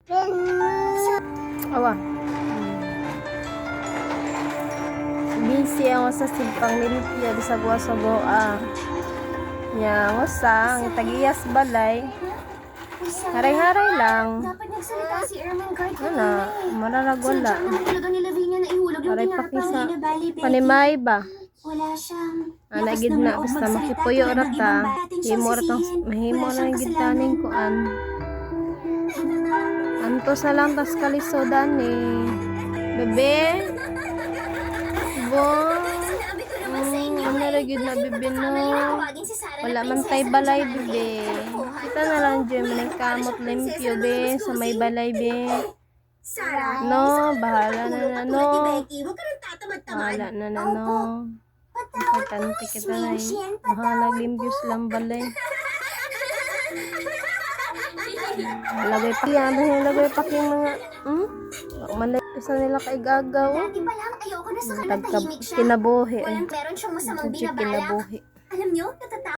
Awa. Busy ako sa simpang limpyo sa guwa-sagoa. Yang usang tagiyas balay. Haray-haray lang. Dapat nagsalita si Ermin Guard Ano, mararagwala. Sadya naman talaga ni Lavinia na ihulog yung Haray ginagawa pakisa. ni Bali, Becky. Panimay ba? Wala siyang lakas Gid ng na loob basta magsalita makipuyo tulad ra ng ta. ibang bating siyang Himo ra tang sisihin. mahimo Wala na siyang gid kasalanan. taning kuan. Antos na lang tas kalisodan Bebe. Bo. Sinabi ko naman sa inyo Ano ra gid na bebe no. tawagin si Sarah Wala na man tay prinsesa balay ng bebe. Diamante. Kita na lang dyan man kamot limpyo be sa may balay be. Sarah, No, bahala na na no. Becky, huwag ka nang tatamad-tamad. Bahala na na no. Importante kita na bahala limpios lang balay. Lagay pa yan, lagay pa yung mga malay isa nila kay gagaw. Dati pa lang, ayoko na sa kanatahimik siya. Kinabuhi. Meron siyang masamang Medyo binabalak. kinabuhi. Alam niyo, natatakot